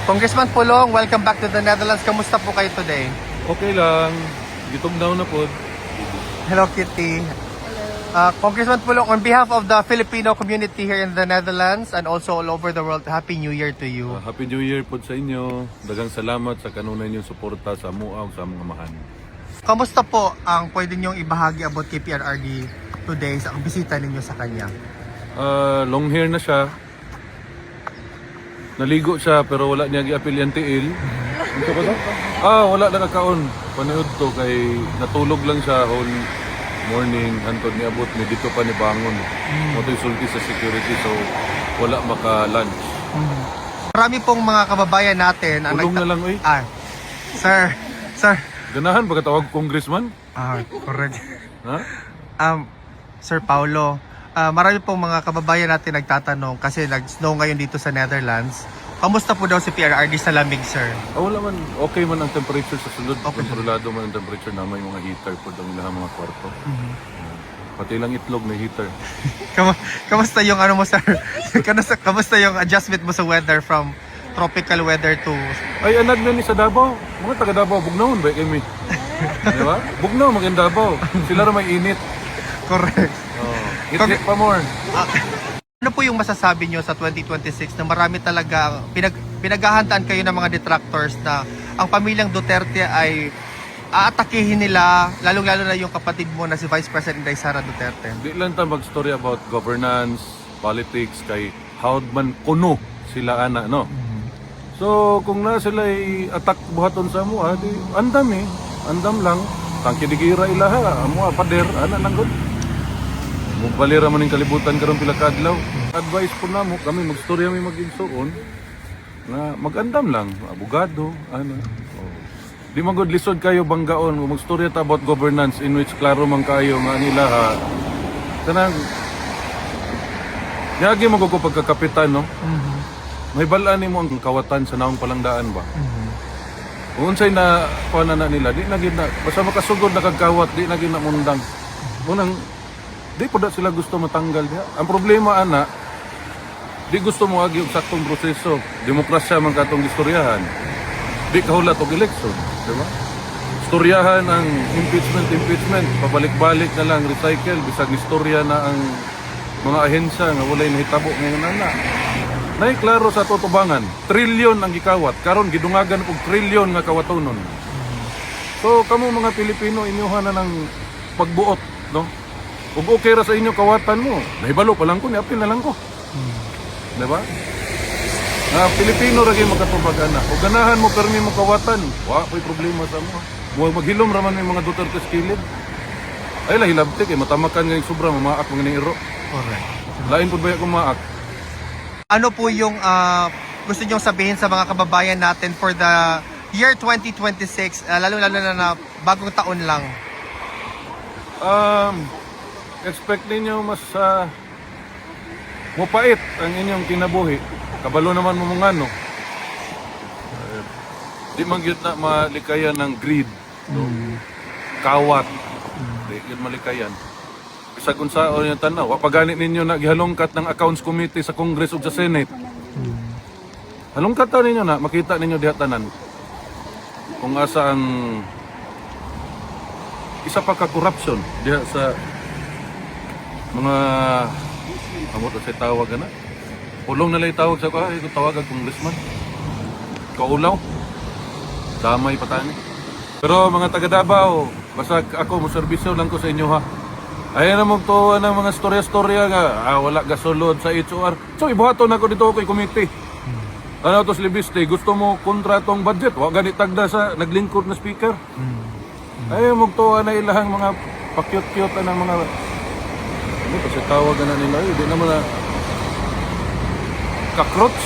Congressman Pulong, welcome back to the Netherlands. Kamusta po kayo today? Okay lang. Gitom down na po. Hello, Kitty. Congressman Pulong, on behalf of the Filipino community here in the Netherlands and also all over the world, Happy New Year to you. Happy New Year po sa inyo. Dagang salamat sa kanunay niyong suporta sa MUAW sa mga mahan. Kamusta po ang pwede niyong ibahagi about kay PRRD today sa bisita ninyo sa kanya? Long hair na siya. Naligo siya pero wala niya gi-apil yung tiil. Ito ba to? Wala na nakaon. Paniod to kay natulog lang siya whole morning. Hantod ni abot ni dito pa ni bangon. Moto'y sulti sa security so wala maka-lunch. Marami pong mga kababayan natin ang Tulong na lang eh. Sir. Ganahan pagkatawag congressman? Correct. Ha? Sir Paulo, marami pong mga kababayan natin nagtatanong kasi nag-snow ngayon dito sa Netherlands. Kamusta po daw si PRRD sa lamig, sir? Wala man. Okay man ang temperature sa sulod. Okay. Kontrolado man ang temperature na may mga heater po ang ilang mga kwarto. Pati lang itlog may heater. Kamusta yung ano mo, sir? Kamusta yung adjustment mo sa weather from tropical weather to... Ay, anad na ni sa Davao. Mga taga Davao, bugnawon ba kami? Di ba? Bugnaw, maganda Davao. Sila rin may init. Correct. Itik pa more. Ano po yung masasabi nyo sa 2026 na marami talaga pinaghahandaan kayo ng mga detractors na ang pamilyang Duterte ay aatakihin nila, lalong-lalo na yung kapatid mo na si Vice President Inday Sara Duterte? Di lang tayo mag-story about governance, politics, kay howd man kuno sila ana, no? So, kung na sila ay attack buhaton sa mo, di andam eh. Andam lang. Tangki digira ilaha, amo pader, ana lang gud. Mubalira man ning kalibutan karon pila ka adlaw. Advice po namo kami magstorya may mag-igsuon na mag-andam lang, abogado, ano. Di man gud lisod kayo banggaon magstorya ta about governance in which klaro man kayo nga nila ha. Kanang yagi mo ko pagkakapitan, no? May balaan nimo ang kawatan sa naong palangdaan ba? Unsay na kuha na nila, di na gid na basta makasugod na kagkawat, di na gid na mundang. Munang di po sila gusto matanggal diha. Ang problema ana, di gusto mo agi og saktong proseso. Demokrasya man katong istoryahan. Di kahulat og eleksyon, di ba? Istoryahan ang impeachment, pabalik-balik na lang, recycle, bisag istorya na ang mga ahensya nga walay nahitabo ngayon ana. Nay klaro sa tutubangan, trilyon ang gikawat, karon gidungagan og trilyon nga kawatonon. So kamo mga Pilipino inyohan na ng pagbuot, no? Ug okay ra sa inyo kawatan mo, nahibalo pa lang ko, niapil na lang ko. Diba? Pilipino ra gyud makatubag ana. Ug ganahan mo permi mo kawatan, wa pay problema sa mo. Mo maghilom ra man may mga Duterte skilid. Ay la hilabti kay matamakan nga sobra mamaak mga iro. Correct. Lain pud baya ko maak. Ano po yung gusto nyong sabihin sa mga kababayan natin for the year 2026, lalo-lalo na bagong taon lang? Expect ninyo mas mupait ang inyong kinabuhi. Kabalo naman mo mga ano. Di man gyud na malikayan ng greed, no? Kawat. Di gyud malikayan. Sa kung sa yung tanaw, wa paganit ninyo na gihalongkat ng accounts committee sa Congress ug sa Senate. Halongkat ta ninyo na makita ninyo diha tanan kung asa ang isa pa ka corruption diha sa mga amot sa tawag na. Pulong na lay tawag sa ko, ito tawag ang congressman. Kaulaw. Damay patani. Pero mga taga Davao, basta ako mo serbisyo lang ko sa inyo ha. Ayan na magtuwa ng mga storya-storya nga, wala gasulod sa HOR. So ibuhaton ako dito kay committee. Ano to Libiste, gusto mo kontratong budget? Wa ganit tagda sa naglingkod na speaker. Ayan magtuwa na ilahang mga pakyut-kyut na mga ano kasi tawag na nila, di naman na cockroach.